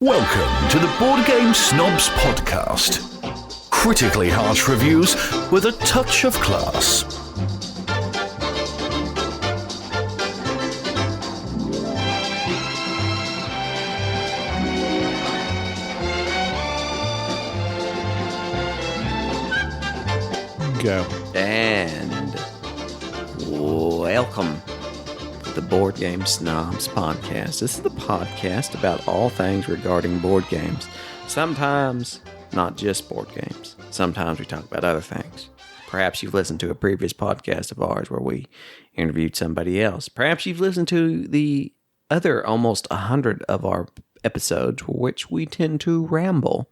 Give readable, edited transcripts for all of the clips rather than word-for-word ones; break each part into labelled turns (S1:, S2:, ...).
S1: Welcome to the Board Game Snobs podcast. Critically harsh reviews with a touch of class.
S2: Go.
S3: And welcome to the Board Game Snobs podcast. This is the podcast about all things regarding board games. Sometimes not just board games. Sometimes we talk about other things. Perhaps you've listened to a previous podcast of ours where we interviewed somebody else. Perhaps you've listened to the other almost 100 of our episodes, which we tend to ramble.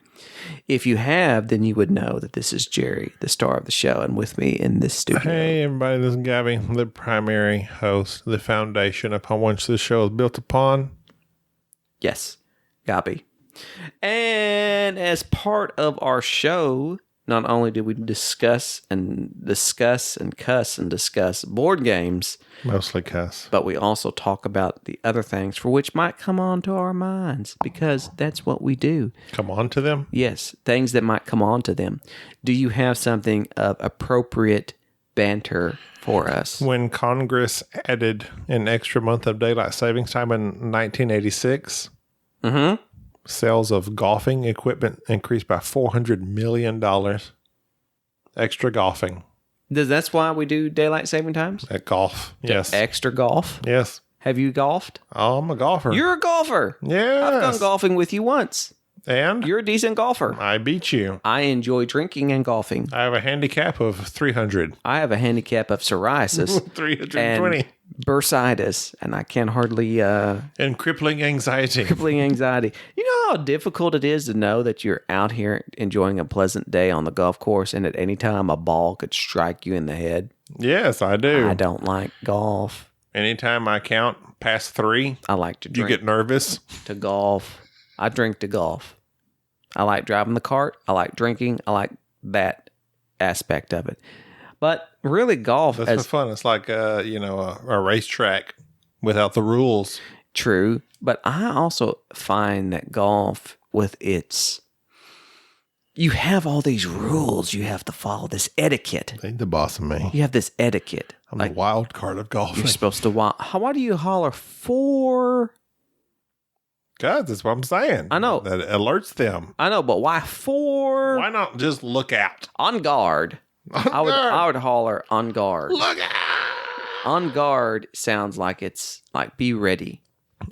S3: If you have, then you would know that this is Jerry, the star of the show, and with me in this studio.
S2: Hey, everybody, this is Gaby, the primary host, the foundation upon which this show is built upon.
S3: Yes, Gaby. And as part of our show, not only did we discuss board games,
S2: Mostly cuss.
S3: but we also talk about the other things for which might come onto our minds, because that's what we do.
S2: Come on to them.
S3: Yes, things that might come onto them. Do you have something of appropriate banter for us?
S2: When Congress added an extra month of daylight savings time in 1986, sales of golfing equipment increased by $400 million. Extra golfing.
S3: That's why we do daylight saving times?
S2: At golf. Yes.
S3: Extra golf?
S2: Yes.
S3: Have you golfed?
S2: Oh, I'm a golfer.
S3: You're a golfer.
S2: Yes.
S3: I've gone golfing with you once.
S2: And?
S3: You're a decent golfer.
S2: I beat you.
S3: I enjoy drinking and golfing.
S2: I have a handicap of 300.
S3: I have a handicap of psoriasis
S2: 320.
S3: and bursitis, and I can hardly
S2: And crippling anxiety.
S3: crippling anxiety. You know how difficult it is to know that you're out here enjoying a pleasant day on the golf course, and at any time a ball could strike you in the head?
S2: Yes, I do.
S3: I don't like golf.
S2: Anytime I count past 3,
S3: I like to
S2: you
S3: drink
S2: get nervous.
S3: to golf. I drink to golf. I like driving the cart. I like drinking. I like that aspect of it. But really, golf
S2: That's
S3: as
S2: fun. It's like a racetrack without the rules.
S3: true. But I also find that golf with you have all these rules you have to follow, this etiquette.
S2: Ain't the boss of me.
S3: You have this etiquette.
S2: I'm the wild card of golf.
S3: You're supposed to why do you holler for?
S2: God, that's what I'm saying.
S3: I know.
S2: That alerts them.
S3: I know, but why for?
S2: Why not just look out?
S3: On guard. I would holler on guard.
S2: Look out!
S3: On guard sounds like it's like be ready.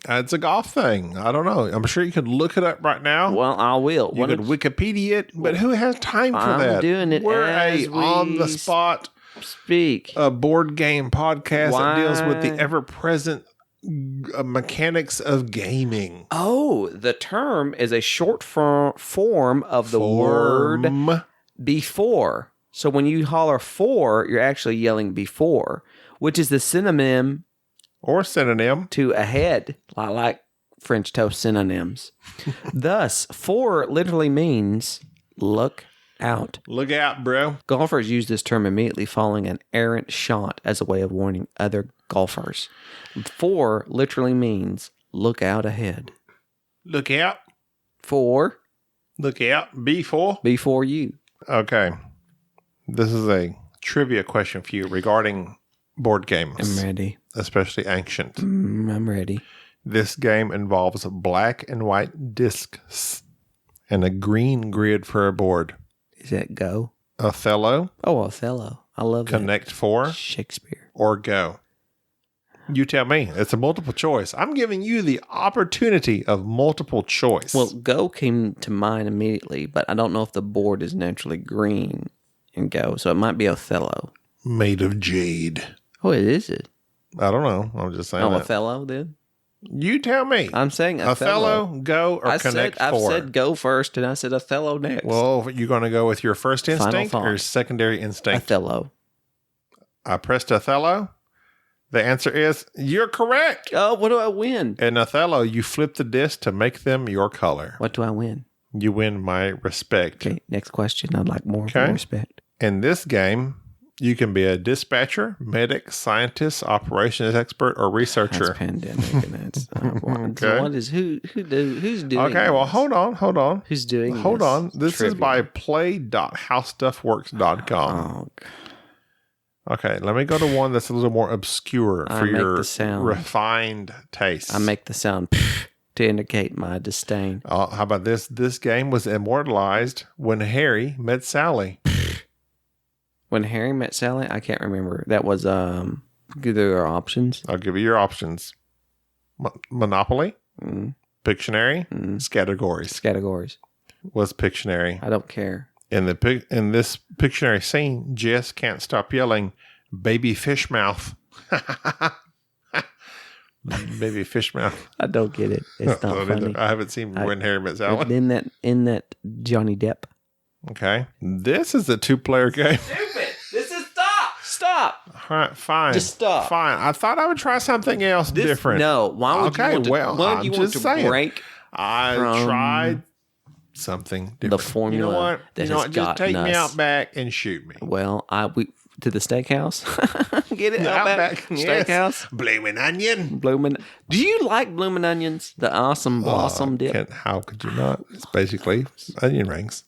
S2: It's a golf thing. I don't know. I'm sure you could look it up right now.
S3: Well, I will.
S2: You could Wikipedia it, but who has time for
S3: I'm
S2: that?
S3: doing it
S2: We're
S3: as
S2: a
S3: we
S2: on-the-spot
S3: Speak.
S2: a board game podcast that deals with the
S3: Why?
S2: ever-present mechanics of gaming.
S3: Oh, the term is a short form of the word before. So when you holler for, you're actually yelling before, which is the synonym
S2: Or synonym.
S3: to ahead. I like French toast synonyms. Thus, for literally means look out.
S2: Look out, bro.
S3: Golfers use this term immediately following an errant shot as a way of warning other golfers. For literally means look out ahead.
S2: Look out.
S3: For
S2: Look out. Before
S3: you.
S2: Okay. This is a trivia question for you regarding board games,
S3: I'm ready.
S2: especially ancient.
S3: I'm ready.
S2: This game involves black and white discs and a green grid for a board.
S3: Is that Go?
S2: Othello,
S3: Oh, Othello. I love
S2: Connect 4,
S3: that. Shakespeare.
S2: or Go. You tell me. It's a multiple choice. I'm giving you the opportunity of multiple choice.
S3: Well, Go came to mind immediately, but I don't know if the board is naturally green in Go, so it might be Othello.
S2: made of jade.
S3: Oh, it is it?
S2: I don't know. I'm just saying
S3: Oh,
S2: that.
S3: Othello then?
S2: You tell me.
S3: I'm saying Othello.
S2: Go, or Connect 4?
S3: I've said Go first, and I said Othello next.
S2: Well, you're going to go with your first
S3: Final
S2: instinct
S3: thought.
S2: or secondary instinct?
S3: Othello.
S2: I pressed Othello. The answer is you're correct.
S3: Oh, what do I win?
S2: In Othello, you flip the disc to make them your color.
S3: What do I win?
S2: You win my respect.
S3: Okay, next question. I'd like more
S2: Okay.
S3: respect.
S2: In this game, You can be a dispatcher, medic, scientist, operations expert, or researcher.
S3: That's pandemic, and that's
S2: Okay.
S3: what is who's doing?
S2: Okay, well,
S3: this?
S2: hold on.
S3: Who's doing?
S2: Hold
S3: this
S2: on. This is
S3: trivia?
S2: by play.howstuffworks.com.
S3: Oh,
S2: Okay, let me go to one that's a little more obscure
S3: I
S2: for
S3: make
S2: your
S3: the sound.
S2: refined taste.
S3: I make the sound to indicate my disdain.
S2: How about this? This game was immortalized when Harry met Sally.
S3: When Harry met Sally, I can't remember. That was there are options.
S2: I'll give you your options: Monopoly, Pictionary, Categories.
S3: Categories.
S2: Was Pictionary.
S3: I don't care.
S2: In this Pictionary scene, Jess can't stop yelling, "Baby fish mouth." Baby fish mouth.
S3: I don't get it. It's not funny.
S2: I haven't seen When Harry Met Sally.
S3: In that Johnny Depp.
S2: Okay. This is a 2-player game.
S3: Stupid. This is stop.
S2: All right, fine.
S3: Just stop.
S2: Fine. I thought I would try something else different.
S3: No. Why would
S2: Okay,
S3: you want to,
S2: well,
S3: why would
S2: I'm
S3: you want
S2: just
S3: to
S2: saying.
S3: break
S2: I
S3: from
S2: tried something different.
S3: the formula
S2: You know what?
S3: that
S2: You know
S3: has
S2: what? Just
S3: gotten
S2: take me
S3: us?
S2: out back and shoot me.
S3: Well, we to the steakhouse. Get it out back.
S2: yes.
S3: Steakhouse.
S2: Blooming onion.
S3: Bloomin'. Do you like bloomin' onions? The awesome blossom dip.
S2: How could you not? It's basically onion rings.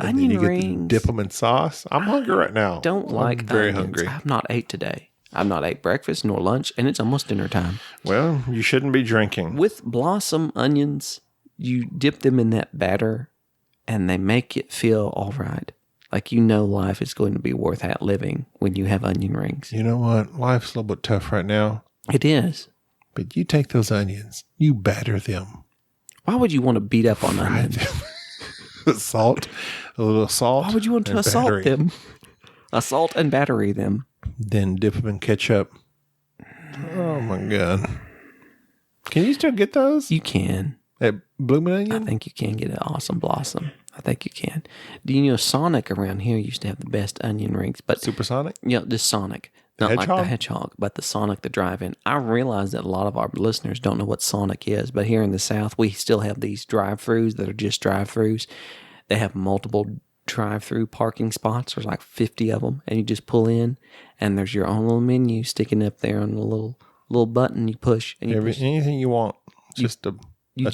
S2: And then
S3: Onion
S2: you get to
S3: rings.
S2: dip them in sauce. I'm hungry right now.
S3: Don't like
S2: I'm very
S3: onions.
S2: hungry.
S3: I've not ate today. I've not ate breakfast nor lunch, and it's almost dinner time.
S2: Well, you shouldn't be drinking.
S3: With blossom onions, you dip them in that batter, and they make it feel all right. Like you know life is going to be worth living when you have onion rings.
S2: You know what? Life's a little bit tough right now.
S3: It is.
S2: But you take those onions, you batter them.
S3: Why would you want to beat up on
S2: Fry
S3: onions?
S2: them. Salt, a little salt.
S3: Why would you want to
S2: and
S3: assault
S2: battery.
S3: them? Assault and battery them.
S2: Then dip them in ketchup. Oh my God. Can you still get those
S3: You can.
S2: at Bloomin'
S3: I
S2: Onion?
S3: think you can get an awesome blossom. I think you can. Do you know Sonic around here used to have the best onion rings? But
S2: Supersonic?
S3: this Sonic. Not like the
S2: Hedgehog?
S3: Hedgehog, but the Sonic the drive-in. I realize that a lot of our listeners don't know what Sonic is, but here in the South, we still have these drive-thrus that are just drive-thrus. They have multiple drive-through parking spots. There's like 50 of them, and you just pull in, and there's your own little menu sticking up there on the little button you push. And you push,
S2: Anything you want, just a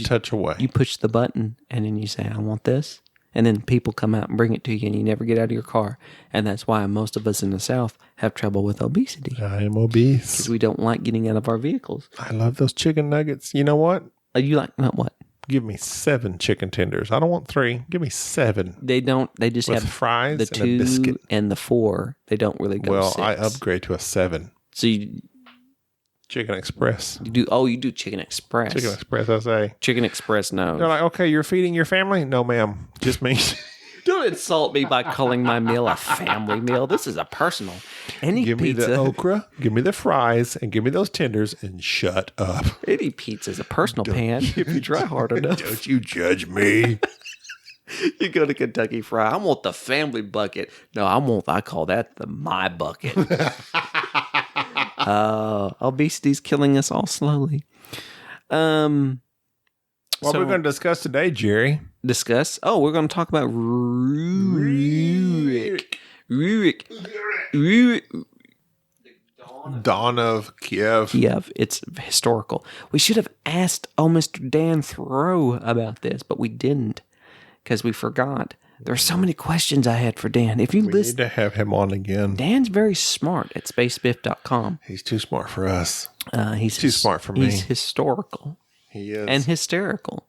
S2: touch away.
S3: you push the button, and then you say, I want this. And then people come out and bring it to you, and you never get out of your car. And that's why most of us in the South have trouble with obesity.
S2: I am obese.
S3: Because we don't like getting out of our vehicles.
S2: I love those chicken nuggets. You know what?
S3: You like what?
S2: Give me 7 chicken tenders. I don't want 3. Give me 7.
S3: They don't. They just
S2: With
S3: have
S2: fries
S3: the
S2: and a
S3: 2
S2: biscuit.
S3: and the 4. They don't really go.
S2: Well,
S3: 6.
S2: I upgrade to a 7.
S3: So you
S2: Chicken Express.
S3: do. Oh, you do Chicken Express.
S2: Chicken Express, I say.
S3: Chicken Express. No.
S2: They're like, okay, you're feeding your family? No, ma'am. Just me.
S3: Don't insult me by calling my meal a family meal. This is a personal. Any
S2: Give me
S3: pizza.
S2: the okra, give me the fries, and give me those tenders, and shut up.
S3: Any pizza is a personal pan if you try hard enough.
S2: Don't you judge me.
S3: You go to Kentucky Fried. I want the family bucket. No, I call that the my bucket. Obesity's killing us all slowly.
S2: What
S3: So-
S2: we're going to discuss today, Jerry?
S3: Discuss. Oh, we're going to talk about Rurik.
S2: Dawn of Kiev.
S3: Kiev. It's historical. We should have asked Mr. Dan Thoreau about this, but we didn't because we forgot. There are so many questions I had for Dan. If you
S2: We
S3: listen,
S2: need to have him on again.
S3: Dan's very smart at spacebiff.com.
S2: He's too smart for us.
S3: He's
S2: Too smart for me.
S3: He's historical
S2: He is.
S3: and hysterical.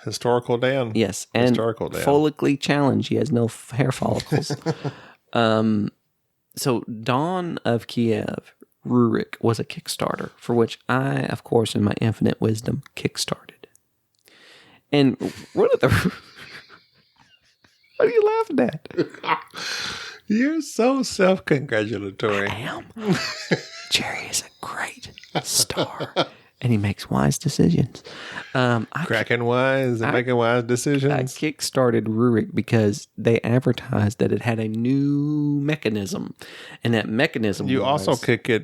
S2: Historical Dan.
S3: Yes, and
S2: Historical Dan.
S3: follically challenged. He has no hair follicles. So Dawn of Kiev, Rurik, was a Kickstarter for which I, of course, in my infinite wisdom, kickstarted. And one of the... What are you laughing at?
S2: You're so self-congratulatory.
S3: I am. Jerry is a great star, and he makes wise decisions.
S2: Cracking wise and making wise
S3: I
S2: decisions.
S3: kickstarted Rurik because they advertised that it had a new mechanism, and that mechanism
S2: You
S3: was,
S2: also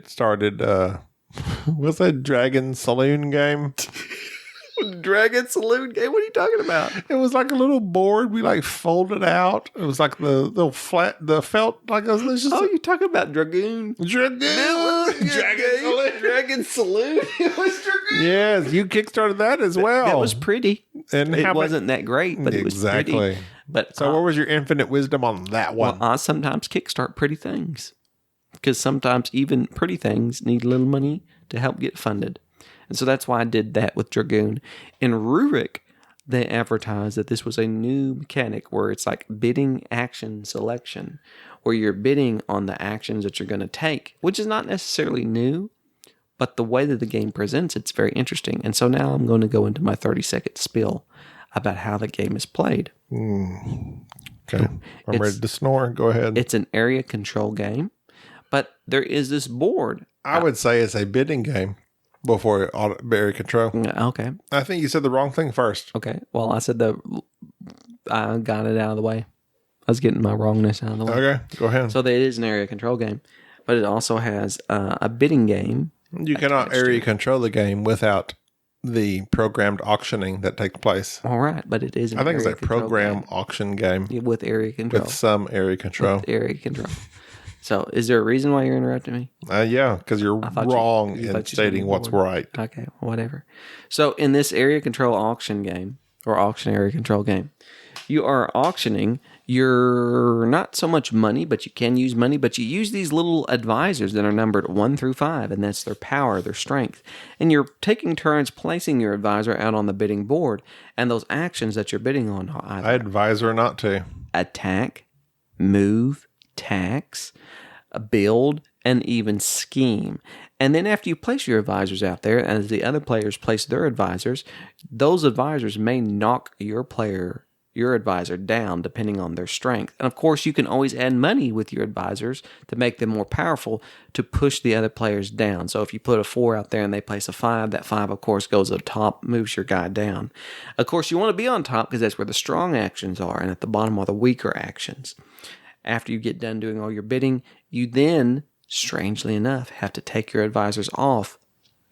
S2: started, what's that Dragon Saloon game?
S3: Dragon Saloon game? What are you talking about?
S2: It was like a little board we like folded out. It was like the little flat, the felt like it was just
S3: Oh, you're talking about Dragoon?
S2: Dragon Saloon.
S3: Dragon Saloon. It was Dragoon.
S2: Yes, you kickstarted that as well.
S3: That was pretty.
S2: And
S3: It
S2: how
S3: wasn't that great, but it was pretty. But
S2: So, what was your infinite wisdom on that one?
S3: I sometimes kickstart pretty things because sometimes even pretty things need a little money to help get funded. And so that's why I did that with Dragoon. In Rurik, they advertised that this was a new mechanic where it's like bidding action selection, where you're bidding on the actions that you're going to take, which is not necessarily new, but the way that the game presents, it's very interesting. And so now I'm going to go into my 30-second spiel about how the game is played.
S2: Okay. I'm ready to snore. Go ahead.
S3: It's an area control game, but there is this board.
S2: I would say it's a bidding game before area control.
S3: Okay.
S2: I think you said the wrong thing first.
S3: Okay. Well, I got it out of the way. I was getting my wrongness out of the way.
S2: Okay. Go ahead.
S3: So it is an area control game, but it also has a bidding game.
S2: You cannot area control the game without the programmed auctioning that takes place.
S3: All right, but it is an
S2: I think it's
S3: area
S2: a
S3: control
S2: program
S3: game
S2: auction game
S3: with area control.
S2: with some area control.
S3: With area control. So is there a reason why you're interrupting me?
S2: Yeah, because you're wrong in stating what's right.
S3: Okay, whatever. So in this area control auction game, or auction area control game, you are auctioning your not so much money, but you can use money, but you use these little advisors that are numbered 1 through 5, and that's their power, their strength. And you're taking turns placing your advisor out on the bidding board, and those actions that you're bidding on are either
S2: I advise her not to.
S3: attack, move, tax, build, and even scheme. And then after you place your advisors out there, as the other players place their advisors, those advisors may knock your advisor down depending on their strength. And of course, you can always add money with your advisors to make them more powerful to push the other players down. So if you put a 4 out there and they place a 5, that 5, of course, goes up top, moves your guy down. Of course, you want to be on top because that's where the strong actions are, and at the bottom are the weaker actions. After you get done doing all your bidding, you then, strangely enough, have to take your advisors off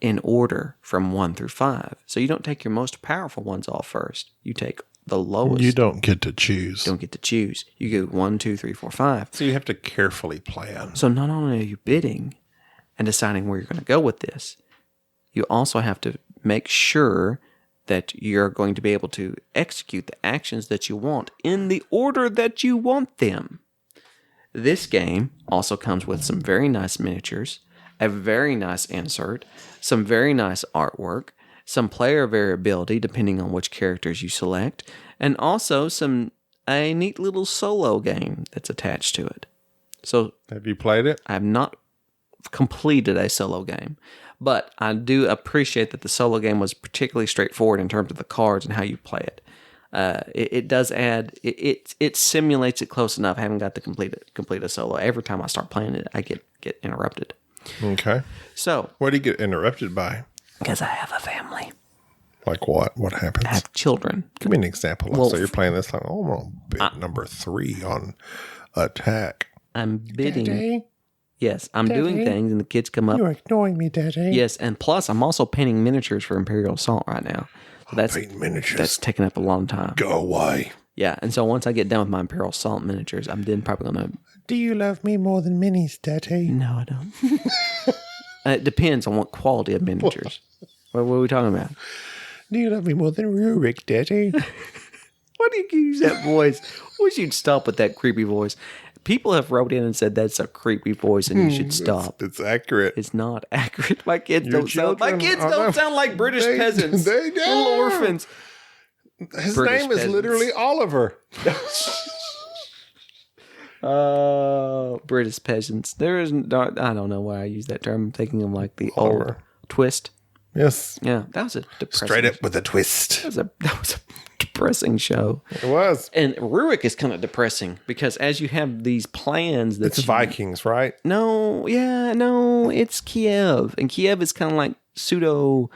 S3: in order from 1 through 5. So you don't take your most powerful ones off first. You take the lowest.
S2: You don't get to choose.
S3: Don't get to choose. You go 1, 2, 3, 4, 5.
S2: So you have to carefully plan.
S3: So not only are you bidding and deciding where you're going to go with this, you also have to make sure that you're going to be able to execute the actions that you want in the order that you want them. This game also comes with some very nice miniatures, a very nice insert, some very nice artwork, some player variability depending on which characters you select, and also a neat little solo game that's attached to it. So,
S2: have you played it?
S3: I have not completed a solo game, but I do appreciate that the solo game was particularly straightforward in terms of the cards and how you play it. It does add, it simulates it close enough. I haven't got to complete a solo. Every time I start playing it, I get interrupted.
S2: Okay.
S3: So,
S2: what do you get interrupted by?
S3: Because I have a family.
S2: Like what? What happens?
S3: I have children.
S2: Give me an example.
S3: Well,
S2: so you're playing this like, oh, I'm on bid number 3 on attack.
S3: I'm bidding.
S2: Daddy?
S3: Yes, I'm
S2: Daddy?
S3: doing things, and the kids come up.
S2: You're ignoring me, Daddy.
S3: Yes, and plus, I'm also painting miniatures for Imperial Assault right now. So that's
S2: miniatures.
S3: That's taking up a long time.
S2: Go away.
S3: Yeah, and so once I get done with my Imperial Assault miniatures, I'm then probably going to...
S2: Do you love me more than minis, Daddy?
S3: No, I don't. It depends on what quality of miniatures. What are we talking about?
S2: Do you love me more than Rurik, Daddy?
S3: Why do you use that voice? I wish you'd stop with that creepy voice. People have wrote in and said that's a creepy voice and you should stop.
S2: It's accurate.
S3: It's not accurate. My kids
S2: Your
S3: don't sound. My
S2: children
S3: kids
S2: are
S3: don't
S2: not-
S3: sound like British
S2: They-
S3: peasants.
S2: they do.
S3: Little orphans.
S2: His
S3: British
S2: name is
S3: peasants.
S2: literally Oliver.
S3: British peasants. There is. I don't know why I use that term. I'm thinking of like the old
S2: Oliver.
S3: twist.
S2: Yes.
S3: Yeah, that was a depressing.
S2: Straight up with a twist.
S3: That was a depressing show.
S2: It was.
S3: And Rurik is kind of depressing because as you have these plans that
S2: It's Vikings, right?
S3: No, it's Kiev, and Kiev is kind of like pseudo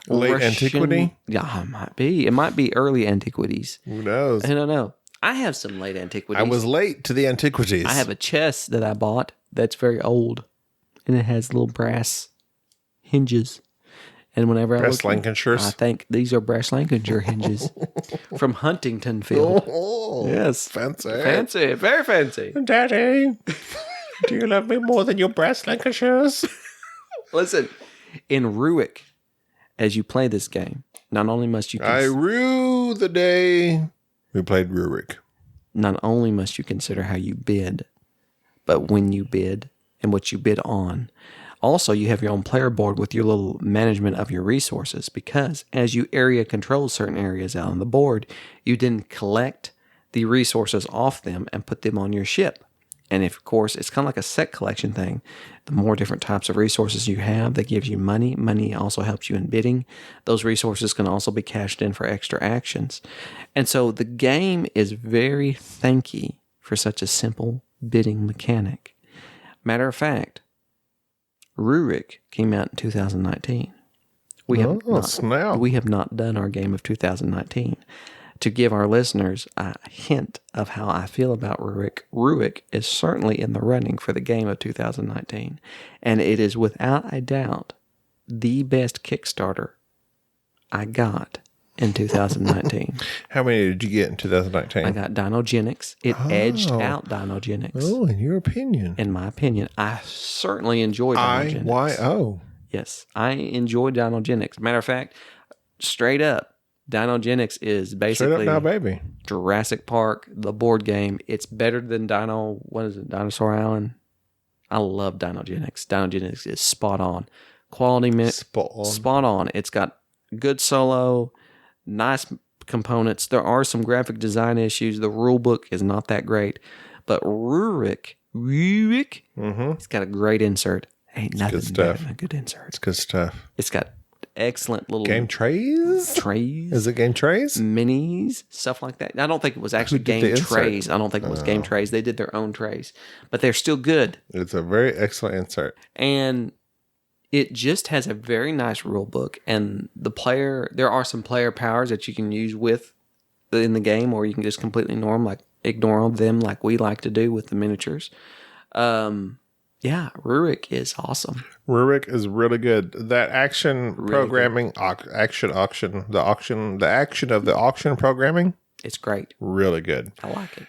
S2: Late
S3: Russian.
S2: antiquity?
S3: Yeah, it might be. It might be early antiquities.
S2: Who knows?
S3: I don't know. I have some late antiquities.
S2: I was late to the antiquities.
S3: I have a chest that I bought that's very old, and it has little brass hinges. And whenever
S2: Breast Lancashires.
S3: I think these are Breast Lancashire hinges from Huntington Field.
S2: Oh,
S3: Yes.
S2: fancy.
S3: Very fancy.
S2: Daddy, do you love me more than your Breast Lancashires?
S3: Listen, in Rurik, as you play this game, not only must you...
S2: I rue the day we played Rurik.
S3: Not only must you consider how you bid, but when you bid and what you bid on. Also, you have your own player board with your little management of your resources, because as you area control certain areas out on the board, you then collect the resources off them and put them on your ship. And of course, it's kind of like a set collection thing. The more different types of resources you have, that gives you money. Money also helps you in bidding. Those resources can also be cashed in for extra actions. And so the game is very thanky for such a simple bidding mechanic. Matter of fact, Rurik came out in 2019. We have not done our game of 2019. To give our listeners a hint of how I feel about Rurik is certainly in the running for the game of 2019. And it is without a doubt the best Kickstarter I got in 2019.
S2: How many did you get in 2019?
S3: I got Dinogenics. It edged out Dinogenics.
S2: Oh, in your opinion.
S3: In my opinion. I certainly enjoyed Dinogenics.
S2: IYO.
S3: Yes, I enjoyed Dinogenics. Matter of fact, straight up, Dinogenics is basically
S2: Straight up now, baby.
S3: Jurassic Park, the board game. It's better than Dinosaur Island. I love Dinogenics. Dinogenics is spot on. Quality spot on. It's got good solo, nice components. There are some graphic design issues. The rule book is not that great. But Rurik, it's got a great insert. Ain't nothing better than a good insert.
S2: It's good stuff.
S3: It's got excellent little
S2: game trays. Is it game trays?
S3: Minis, stuff like that. I don't think it was actually game trays. I don't think it was game trays. They did their own trays, but they're still good.
S2: It's a very excellent insert.
S3: And it just has a very nice rule book. And there are some player powers that you can use in the game, or you can just completely ignore them like we like to do with the miniatures. Yeah, Rurik is awesome.
S2: Rurik is really good. That action
S3: really
S2: programming, the action of the auction programming.
S3: It's great.
S2: Really good.
S3: I like it.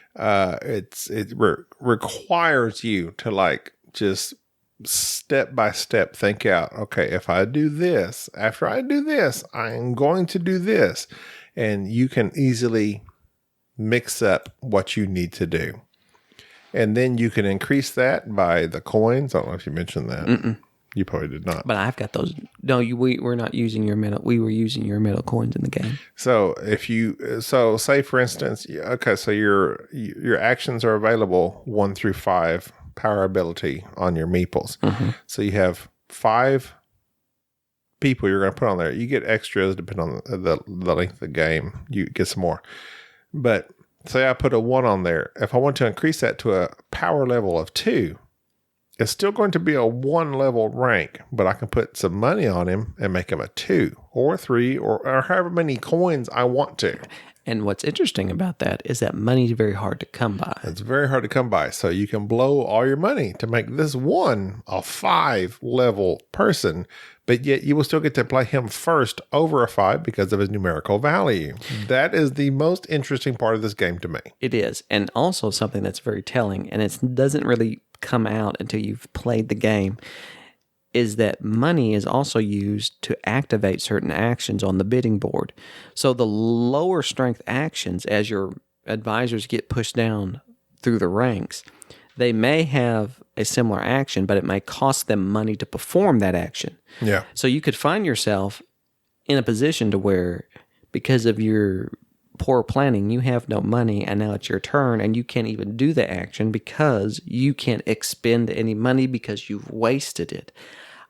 S2: It requires you to just step by step think out. Okay, if I do this, after I do this, I am going to do this, and you can easily mix up what you need to do. And then you can increase that by the coins. I don't know if you mentioned that.
S3: Mm-mm.
S2: You probably did not.
S3: But I've got those. No, we're not using your metal. We were using your metal coins in the game.
S2: So say for instance, okay, so your actions are available 1 through 5 power ability on your meeples.
S3: Mm-hmm.
S2: So you have 5 people you're going to put on there. You get extras depending on the length of the game. You get some more, but say I put a 1 on there. If I want to increase that to a power level of 2, it's still going to be a 1 level rank, but I can put some money on him and make him a 2 or 3 or however many coins I want to.
S3: And what's interesting about that is that money is very hard to come by.
S2: It's very hard to come by. So you can blow all your money to make this one a 5 level person, but yet you will still get to play him first over a 5 because of his numerical value. That is the most interesting part of this game to me.
S3: It is. And also something that's very telling, and it doesn't really come out until you've played the game, is that money is also used to activate certain actions on the bidding board. So the lower strength actions, as your advisors get pushed down through the ranks, they may have a similar action, but it may cost them money to perform that action.
S2: Yeah.
S3: So you could find yourself in a position to where, because of your poor planning, you have no money, and now it's your turn, and you can't even do the action because you can't expend any money because you've wasted it.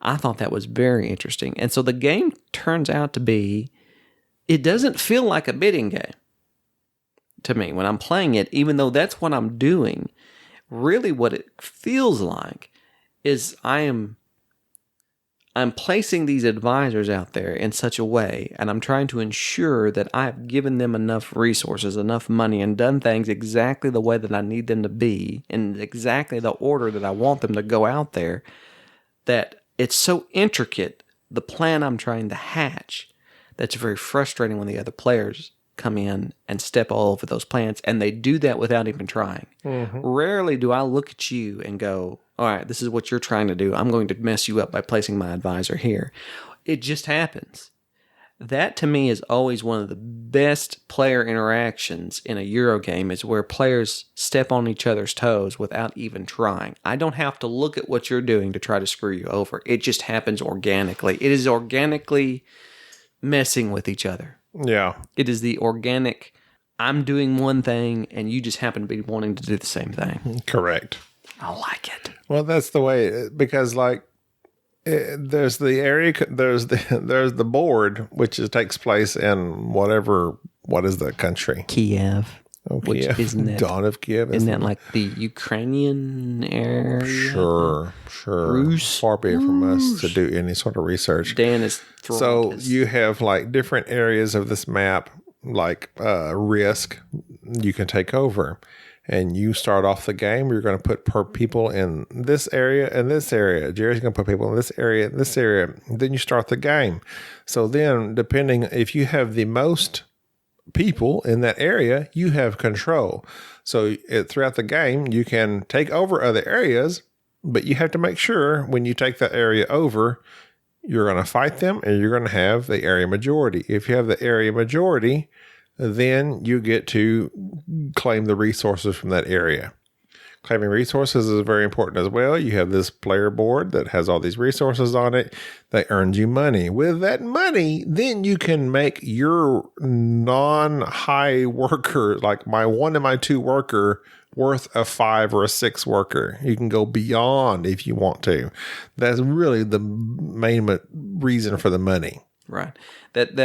S3: I thought that was very interesting. And so the game turns out to be, it doesn't feel like a bidding game to me when I'm playing it, even though that's what I'm doing. Really what it feels like is I'm placing these advisors out there in such a way, and I'm trying to ensure that I've given them enough resources, enough money, and done things exactly the way that I need them to be, in exactly the order that I want them to go out there, that it's so intricate the plan I'm trying to hatch that's very frustrating when the other players come in and step all over those plans, and they do that without even trying. Rarely do I look at you and go, all right, this is what you're trying to do. I'm going to mess you up by placing my advisor here. It just happens. That to me is always one of the best player interactions in a Euro game, is where players step on each other's toes without even trying. I don't have to look at what you're doing to try to screw you over. It just happens organically. It is organically messing with each other.
S2: Yeah.
S3: It is the organic, I'm doing one thing and you just happen to be wanting to do the same thing.
S2: Correct.
S3: I like it.
S2: Well, that's the way, because like there's the area, there's the board, which takes place in what is that country?
S3: Kiev.
S2: Oh,
S3: Which
S2: Kiev.
S3: isn't it?
S2: Dawn of Kiev.
S3: Isn't that like the Ukrainian area?
S2: Sure.
S3: Russ.
S2: Far be it from us to do any sort of research.
S3: Dan is
S2: So you have like different areas of this map, like risk you can take over. And you start off the game, you're going to put people in this area and this area. Jerry's going to put people in this area and this area. Then you start the game. So then, depending, if you have the most people in that area, you have control. So throughout the game, you can take over other areas, but you have to make sure when you take that area over, you're going to fight them and you're going to have the area majority. If you have the area majority, then you get to claim the resources from that area. Claiming resources is very important as well. You have this player board that has all these resources on it. That earns you money. With that money, then you can make your non-high worker, like my 1 and my 2 worker, worth a 5 or a 6 worker. You can go beyond if you want to. That's really the main reason for the money.
S3: Right. That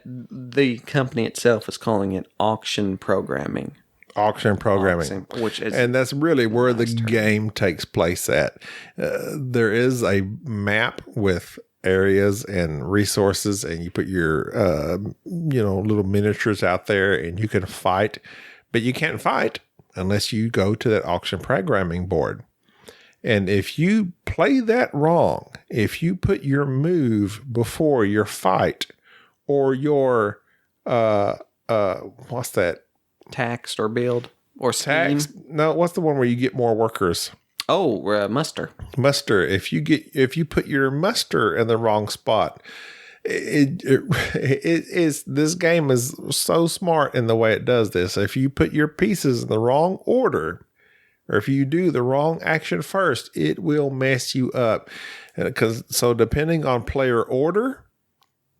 S3: the company itself is calling it auction programming.
S2: Auction programming,
S3: which is,
S2: and that's really where the game takes place at. There is a map with areas and resources, and you put your little miniatures out there, and you can fight, but you can't fight unless you go to that auction programming board. And if you play that wrong, if you put your move before your fight or your what's that?
S3: Taxed or build or scheme?
S2: Tax? No, what's the one where you get more workers?
S3: Oh, muster.
S2: Muster. If you put your muster in the wrong spot, it is, this game is so smart in the way it does this. If you put your pieces in the wrong order, or if you do the wrong action first, it will mess you up. So depending on player order,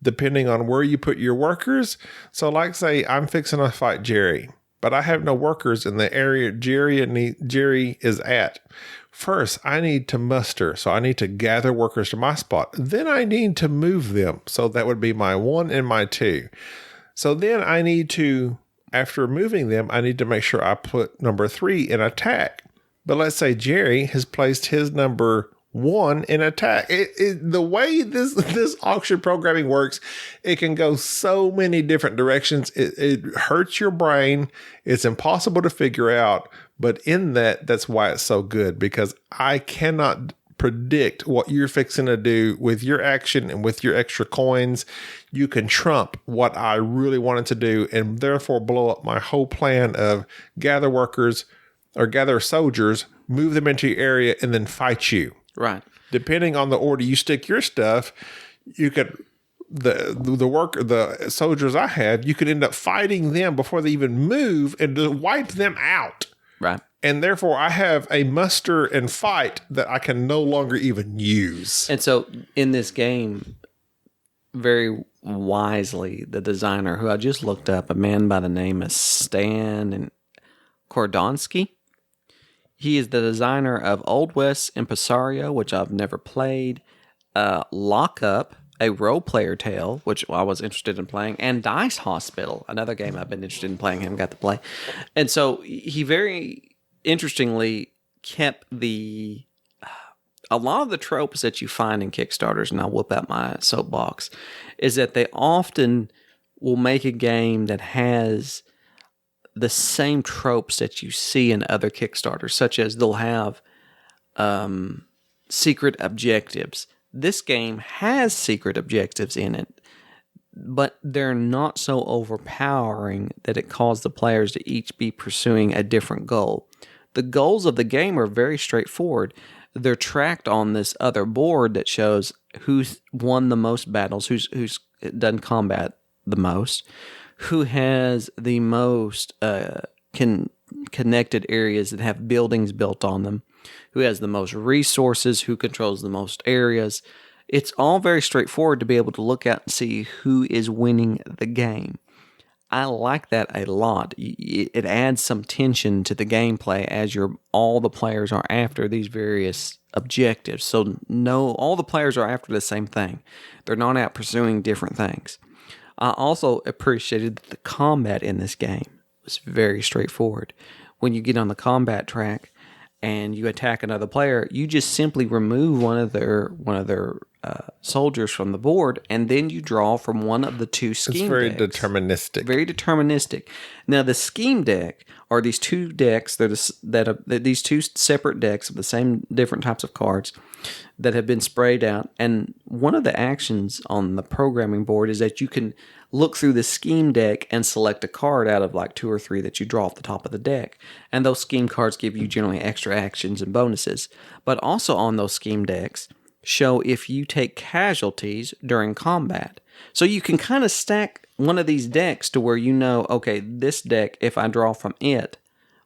S2: depending on where you put your workers. So like say I'm fixing to fight Jerry, but I have no workers in the area Jerry is at. First, I need to muster. So I need to gather workers to my spot. Then I need to move them. So that would be my 1 and my 2. So then I need to, after moving them, I need to make sure I put number 3 in attack. But let's say Jerry has placed his number 1 in attack. The way this auction programming works, it can go so many different directions. It hurts your brain. It's impossible to figure out. But in that's why it's so good, because I cannot predict what you're fixing to do with your action and with your extra coins. You can trump what I really wanted to do and therefore blow up my whole plan of gather workers or gather soldiers, move them into your area, and then fight you.
S3: Right.
S2: Depending on the order you stick your stuff, you could the soldiers I had, you could end up fighting them before they even move and to wipe them out.
S3: Right.
S2: And therefore, I have a muster and fight that I can no longer even use.
S3: And so in this game, very wisely, the designer, who I just looked up, a man by the name of Stan Kordonsky, he is the designer of Old West Impresario, which I've never played, Lock Up, a role-player tale, which I was interested in playing, and Dice Hospital, another game I've been interested in playing, haven't got to play. And so he very interestingly kept a lot of the tropes that you find in Kickstarters, and I'll whip out my soapbox, is that they often will make a game that has the same tropes that you see in other Kickstarters, such as they'll have secret objectives. this game has secret objectives in it, but they're not so overpowering that it calls the players to each be pursuing a different goal. The goals of the game are very straightforward. They're tracked on this other board that shows who's won the most battles, who's done combat the most, who has the most connected areas that have buildings built on them, who has the most resources, who controls the most areas. It's all very straightforward to be able to look at and see who is winning the game. I like that a lot. It adds some tension to the gameplay as all the players are after these various objectives. So all the players are after the same thing. They're not out pursuing different things. I also appreciated that the combat in this game was very straightforward. When you get on the combat track and you attack another player, you just simply remove one of their soldiers from the board, and then you draw from one of the two scheme decks.
S2: It's very deterministic.
S3: Very deterministic. Now, the scheme deck are these two decks these two separate decks of the same different types of cards that have been sprayed out. And one of the actions on the programming board is that you can look through the scheme deck and select a card out of like 2 or 3 that you draw off the top of the deck. And those scheme cards give you generally extra actions and bonuses. But also on those scheme decks show if you take casualties during combat. So you can kind of stack one of these decks to where you know, okay, this deck, if I draw from it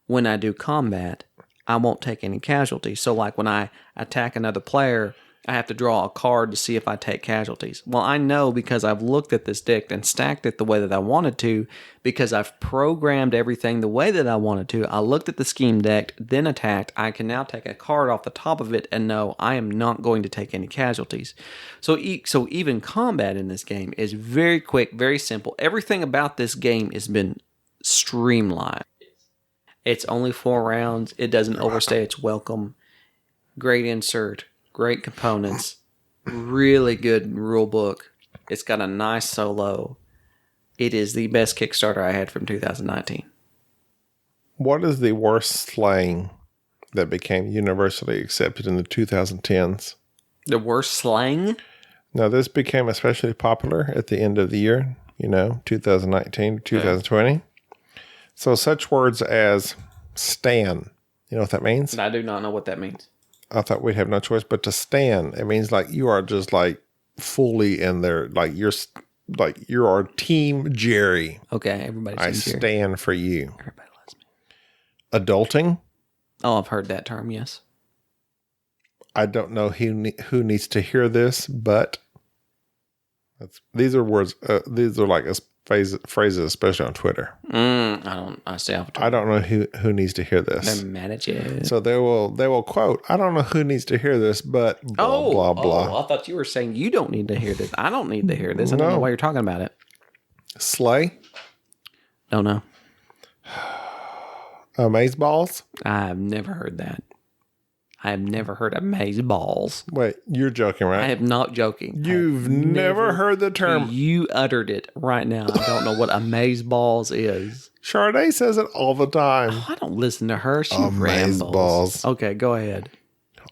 S3: when I do combat, I won't take any casualties. So like when I attack another player, I have to draw a card to see if I take casualties. Well, I know because I've looked at this deck and stacked it the way that I wanted to, because I've programmed everything the way that I wanted to. I looked at the scheme deck, then attacked. I can now take a card off the top of it and know I am not going to take any casualties. So even combat in this game is very quick, very simple. Everything about this game has been streamlined. It's only 4 rounds. It doesn't overstay its welcome. Great insert. Great components, really good rule book. It's got a nice solo. It is the best Kickstarter I had from 2019.
S2: What is the worst slang that became universally accepted in the 2010s?
S3: The worst slang?
S2: Now, this became especially popular at the end of the year, 2019 to 2020. Okay. So such words as stan, you know what that means?
S3: I do not know what that means.
S2: I thought we'd have no choice but to stand. It means like you are just like fully in there, like you're our team Jerry.
S3: Okay, everybody's
S2: I
S3: Jerry.
S2: Stand for you.
S3: Everybody loves me.
S2: Adulting.
S3: Oh, I've heard that term. Yes.
S2: I don't know who needs to hear this, but these are words. These are like phrases, especially on Twitter.
S3: I stay off Twitter.
S2: I don't know who needs to hear this.
S3: They're mad at you.
S2: So they will quote, I don't know who needs to hear this, but blah, blah, blah.
S3: Oh, I thought you were saying you don't need to hear this. I don't need to hear this. I don't know why you're talking about it.
S2: Slay.
S3: Don't know.
S2: Amazeballs.
S3: I've never heard that. I have never heard amazeballs.
S2: Wait, you're joking, right?
S3: I am not joking.
S2: You've never heard the term.
S3: You uttered it right now. I don't know what amazeballs is.
S2: Sade says it all the time.
S3: Oh, I don't listen to her. She rambles. Okay, go ahead.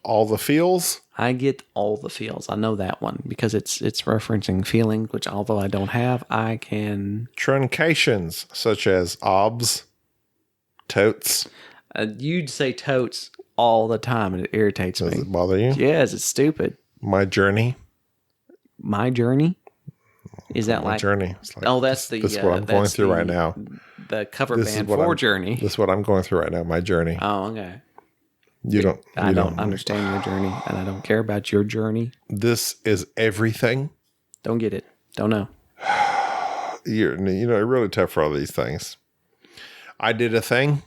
S2: All the feels.
S3: I get all the feels. I know that one because it's referencing feelings, which although I don't have, I can.
S2: Truncations such as obs, totes.
S3: You'd say totes all the time, and it irritates me.
S2: Does it bother you?
S3: Yes, it's stupid.
S2: My journey.
S3: My journey? Is that like
S2: journey? It's like,
S3: that's the.
S2: This is what I'm going through right now.
S3: The cover band for Journey.
S2: This is what I'm going through right now. My journey.
S3: Oh, okay.
S2: I
S3: don't understand your journey, and I don't care about your journey.
S2: This is everything.
S3: Don't get it. Don't know.
S2: You're really tough for all these things. I did a thing.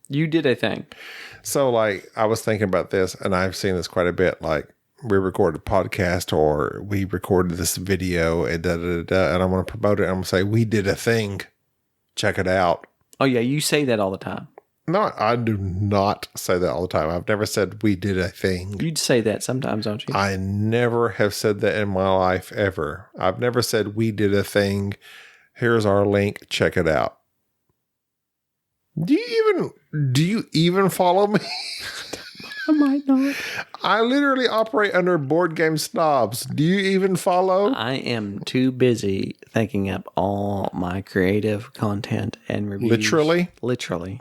S3: You did a thing.
S2: So, like, I was thinking about this, and I've seen this quite a bit. Like, we recorded a podcast, or we recorded this video, and and I'm going to promote it. I'm going to say, we did a thing. Check it out.
S3: Oh, yeah, you say that all the time.
S2: No, I do not say that all the time. I've never said we did a thing.
S3: You'd say that sometimes, don't you?
S2: I never have said that in my life, ever. I've never said we did a thing. Here's our link. Check it out. Do you even follow me?
S3: I might not.
S2: I literally operate under Board Game Snobs. Do you even follow?
S3: I am too busy thinking up all my creative content and reviews. Literally.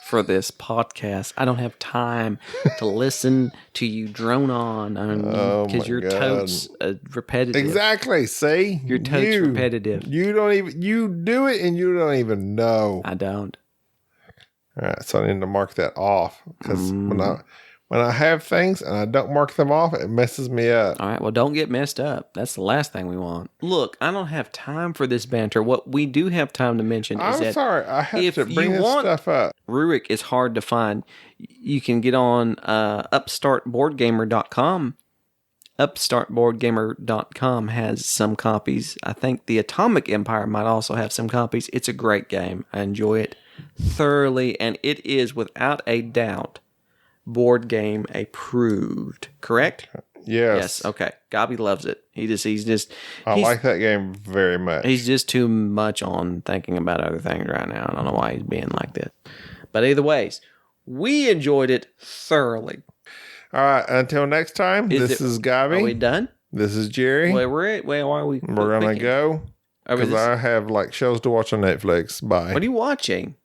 S3: For this podcast. I don't have time to listen to you drone on because your totes repetitive.
S2: Exactly. See?
S3: Your totes repetitive.
S2: You do it and you don't even know.
S3: I don't.
S2: All right, so I need to mark that off because when I have things and I don't mark them off, it messes me up.
S3: All right, well, don't get messed up. That's the last thing we want. Look, I don't have time for this banter. What we do have time to mention is that
S2: I have to bring this stuff up.
S3: Rurik is hard to find. You can get on upstartboardgamer.com. Upstartboardgamer.com has some copies. I think the Atomic Empire might also have some copies. It's a great game. I enjoy it thoroughly, and it is without a doubt board game approved. Correct?
S2: Yes.
S3: Okay. Gaby loves it.
S2: I like that game very much.
S3: He's just too much on thinking about other things right now. I don't know why he's being like this. But either ways, we enjoyed it thoroughly.
S2: All right. Until next time, this is Gaby.
S3: Are we done?
S2: This is Jerry.
S3: Wait, why are we?
S2: We're going to go because I have shows to watch on Netflix. Bye.
S3: What are you watching?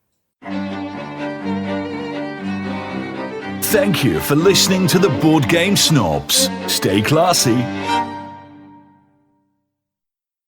S1: Thank you for listening to the Board Game Snobs. Stay classy.